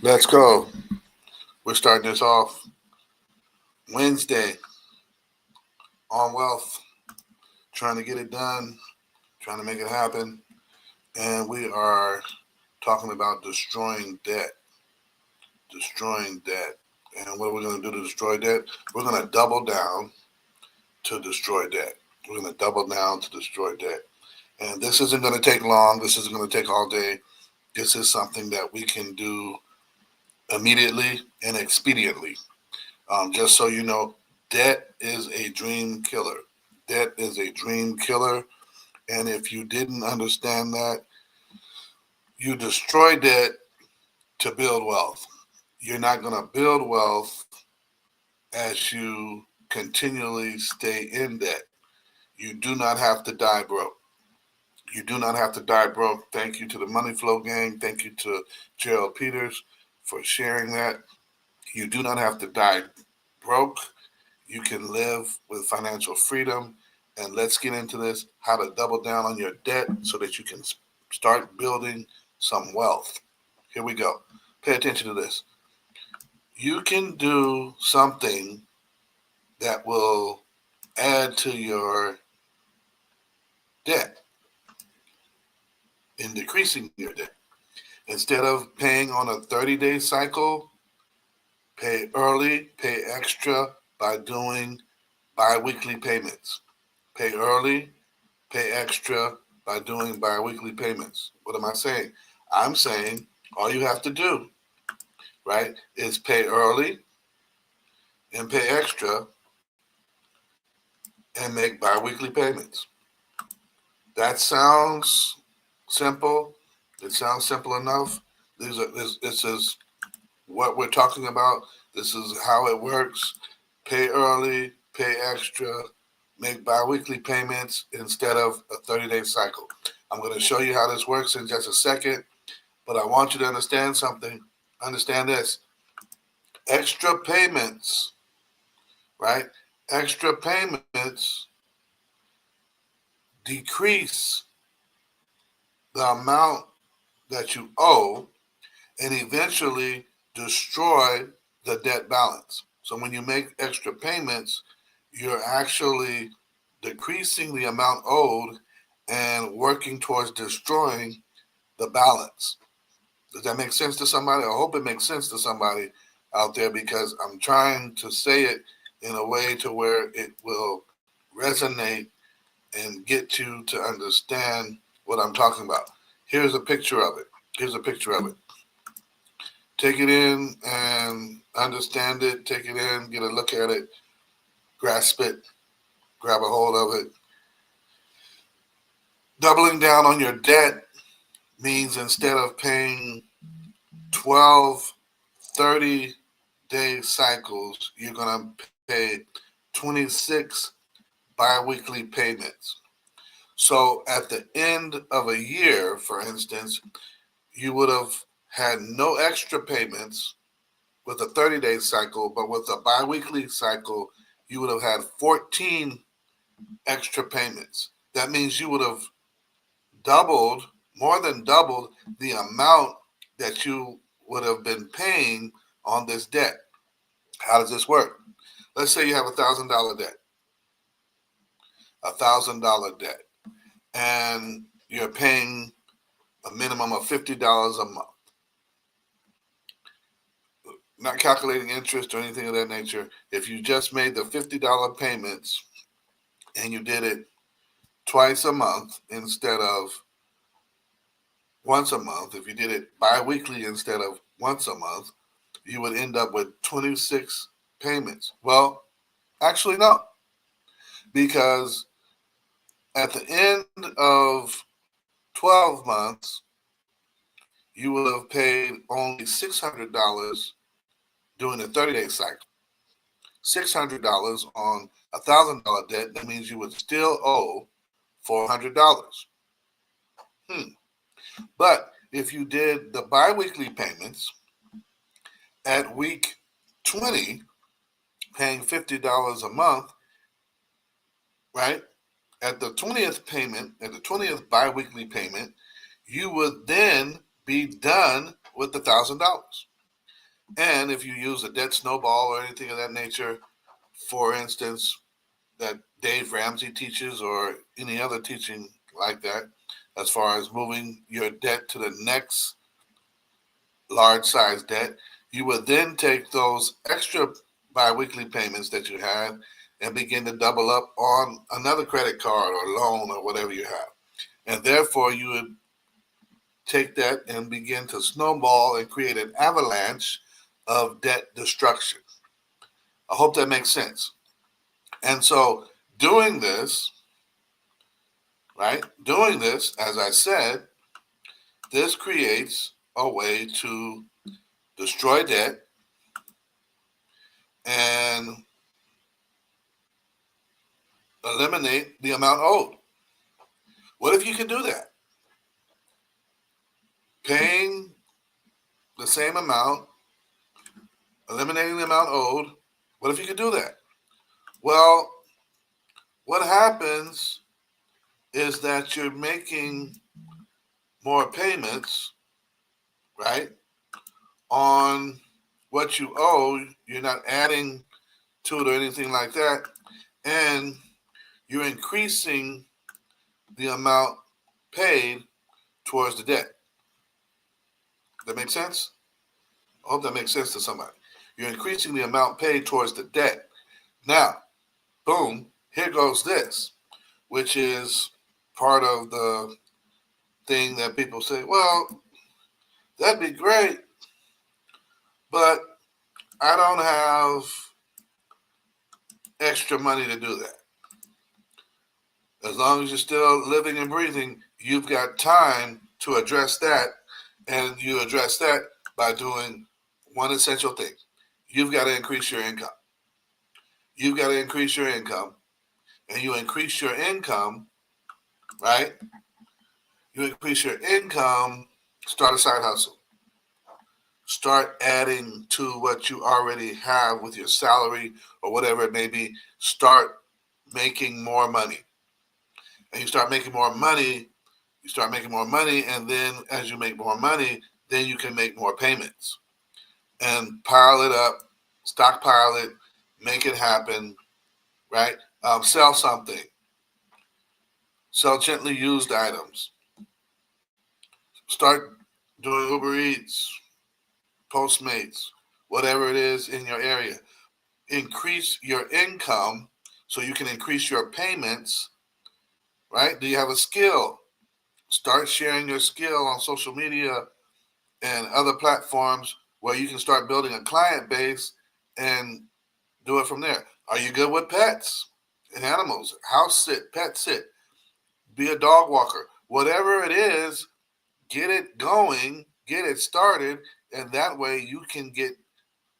Let's go. We're starting this off Wednesday on wealth, trying to get it done, trying to make it happen. And we are talking about destroying debt. Destroying debt. And what we're going to do to destroy debt, we're going to double down to destroy debt. We're going to double down to destroy debt. And this isn't going to take long. This isn't going to take all day. This is something that we can do immediately and expediently. Just so you know, debt is a dream killer. Debt is a dream killer. And if you didn't understand that, you destroy debt to build wealth. You're not going to build wealth as you continually stay in debt. You do not have to die broke. You do not have to die broke. Thank you to the Money Flow Gang. Thank you to Gerald Peters for sharing that. You do not have to die broke. You can live with financial freedom. And let's get into this, how to double down on your debt so that you can start building some wealth. Here we go. Pay attention to this. You can do something that will add to your debt in decreasing your debt. Instead of paying on a 30-day cycle, pay early, pay extra by doing biweekly payments. Pay early, pay extra by doing biweekly payments. What am I saying? I'm saying all you have to do, right, is pay early and pay extra and make biweekly payments. That sounds simple. It sounds simple enough. This is what we're talking about. This is how it works. Pay early, pay extra, make biweekly payments instead of a 30-day cycle. I'm going to show you how this works in just a second, but I want you to understand something. Understand this. Extra payments, right? Extra payments decrease the amount that you owe and eventually destroy the debt balance. So when you make extra payments, you're actually decreasing the amount owed and working towards destroying the balance. Does that make sense to somebody? I hope it makes sense to somebody out there because I'm trying to say it in a way to where it will resonate and get you to understand what I'm talking about. Here's a picture of it. Here's a picture of it. Take it in and understand it. Take it in, get a look at it, grasp it, grab a hold of it. Doubling down on your debt means instead of paying 12, 30-day cycles, you're going to pay 26 biweekly payments. So at the end of a year, for instance, you would have had no extra payments with a 30-day cycle, but with a biweekly cycle, you would have had 14 extra payments. That means you would have doubled, more than doubled, the amount that you would have been paying on this debt. How does this work? Let's say you have $1,000 debt, $1,000 debt, and you're paying a minimum of $50 a month. Not calculating interest or anything of that nature. If you just made the $50 payments and you did it twice a month instead of once a month, if you did it bi-weekly instead of once a month, you would end up with 26 payments. Well, actually, no, because at the end of 12 months, you will have paid only $600 during the 30-day cycle. $600 on $1,000 debt, that means you would still owe $400. But if you did the biweekly payments at week 20, paying $50 a month, right? At the 20th payment, at the 20th biweekly payment, you would then be done with the $1,000. And if you use a debt snowball or anything of that nature, for instance, that Dave Ramsey teaches or any other teaching like that, as far as moving your debt to the next large size debt, you would then take those extra biweekly payments that you have and begin to double up on another credit card or loan or whatever you have. And therefore, you would take that and begin to snowball and create an avalanche of debt destruction. I hope that makes sense. And so, doing this, right? Doing this, as I said, this creates a way to destroy debt and eliminate the amount owed. What if you could do that? Paying the same amount, eliminating the amount owed. What if you could do that? Well, what happens is that you're making more payments, right, on what you owe. You're not adding to it or anything like that. And you're increasing the amount paid towards the debt. That makes sense? I hope that makes sense to somebody. You're increasing the amount paid towards the debt. Now, boom, here goes this, which is part of the thing that people say, well, that'd be great, but I don't have extra money to do that. As long as you're still living and breathing, you've got time to address that, and you address that by doing one essential thing. You've got to increase your income. You've got to increase your income, and you increase your income, right? You increase your income, start a side hustle. Start adding to what you already have with your salary or whatever it may be. Start making more money. And you start making more money, and then as you make more money, then you can make more payments. And pile it up, stockpile it, make it happen, right? Sell something. Sell gently used items. Start doing Uber Eats, Postmates, whatever it is in your area. Increase your income so you can increase your payments, right? Do you have a skill? Start sharing your skill on social media and other platforms where you can start building a client base and do it from there. Are you good with pets and animals? House sit, pet sit, be a dog walker. Whatever it is, get it going, get it started, and that way you can get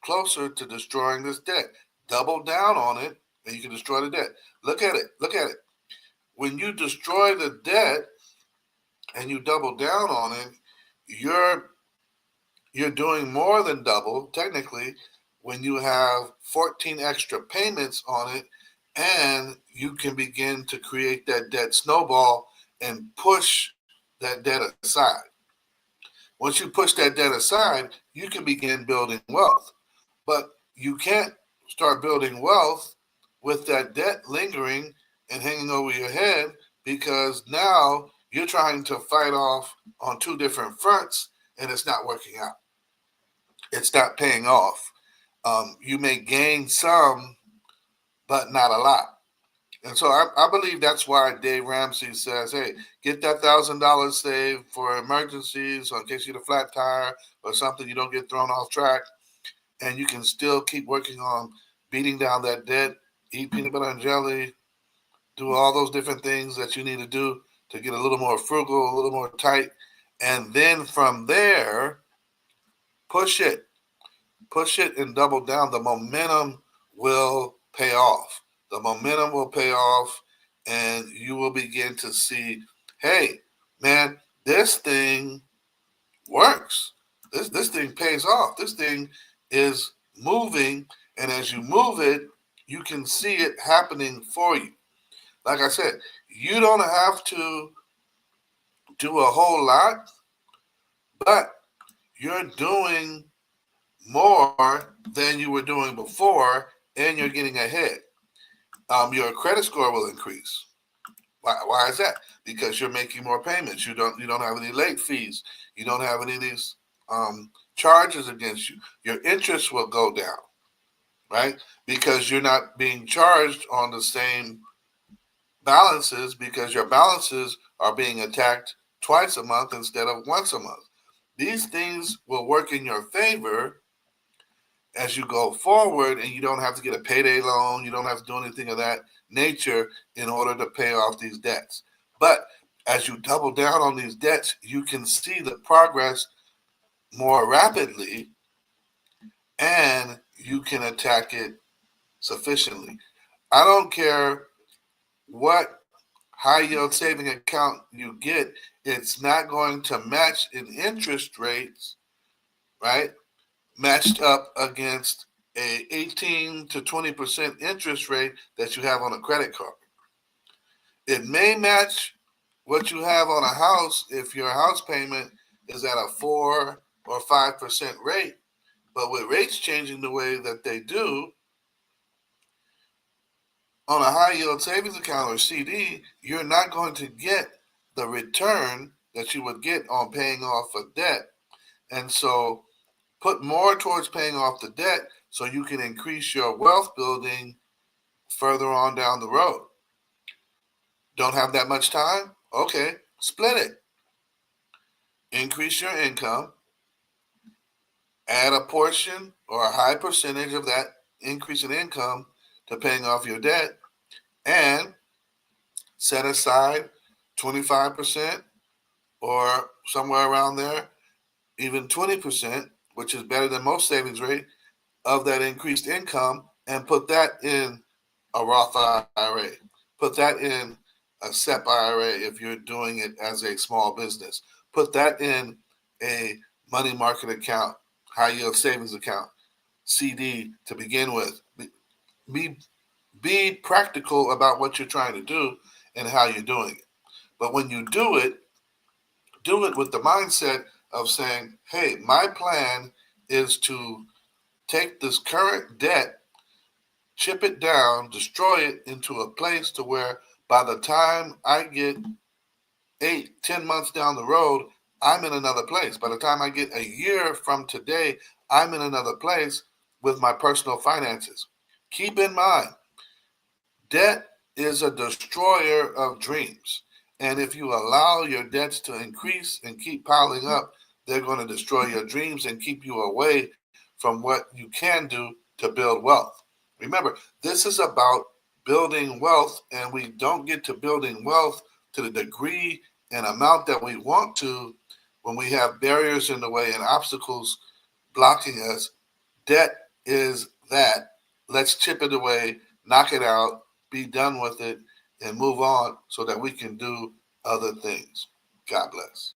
closer to destroying this debt. Double down on it, and you can destroy the debt. Look at it. Look at it. When you destroy the debt and you double down on it, you're doing more than double, technically, when you have 14 extra payments on it, and you can begin to create that debt snowball and push that debt aside. Once you push that debt aside, you can begin building wealth. But you can't start building wealth with that debt lingering and hanging over your head, because now you're trying to fight off on two different fronts and it's not working out. It's not paying off. You may gain some, but not a lot. And so I believe that's why Dave Ramsey says, hey, get that $1,000 saved for emergencies or in case you get a flat tire or something, you don't get thrown off track. And you can still keep working on beating down that debt, eat peanut butter and jelly, do all those different things that you need to do to get a little more frugal, a little more tight. And then from there, push it and double down. The momentum will pay off. The momentum will pay off, and you will begin to see, hey, man, this thing works. This thing pays off. This thing is moving, and as you move it, you can see it happening for you. Like I said, you don't have to do a whole lot, but you're doing more than you were doing before, and you're getting ahead. Your credit score will increase. Why is that? Because you're making more payments. You don't have any late fees. You don't have any of these charges against you. Your interest will go down, right? Because you're not being charged on the same balances, because your balances are being attacked twice a month instead of once a month. These things will work in your favor as you go forward, and you don't have to get a payday loan. You don't have to do anything of that nature in order to pay off these debts. But as you double down on these debts, you can see the progress more rapidly, and you can attack it sufficiently. I don't care what high yield saving account you get, it's not going to match in interest rates, right? Matched up against a 18 to 20% interest rate that you have on a credit card. It may match what you have on a house if your house payment is at a 4 or 5% rate, but with rates changing the way that they do, on a high yield savings account or CD, you're not going to get the return that you would get on paying off a debt. And so put more towards paying off the debt so you can increase your wealth building further on down the road. Don't have that much time? Okay, split it. Increase your income, add a portion or a high percentage of that increase in income to paying off your debt, and set aside 25% or somewhere around there, even 20%, which is better than most savings rate of that increased income, and put that in a Roth IRA. Put that in a SEP IRA if you're doing it as a small business. Put that in a money market account, high yield savings account, CD to begin with. Be practical about what you're trying to do and how you're doing it. But when you do it with the mindset of saying, hey, my plan is to take this current debt, chip it down, destroy it into a place to where by the time I get 8, 10 months down the road, I'm in another place. By the time I get a year from today, I'm in another place with my personal finances. Keep in mind, debt is a destroyer of dreams. And if you allow your debts to increase and keep piling up, they're going to destroy your dreams and keep you away from what you can do to build wealth. Remember, this is about building wealth, and we don't get to building wealth to the degree and amount that we want to when we have barriers in the way and obstacles blocking us. Debt is that. Let's chip it away, knock it out, be done with it, and move on so that we can do other things. God bless.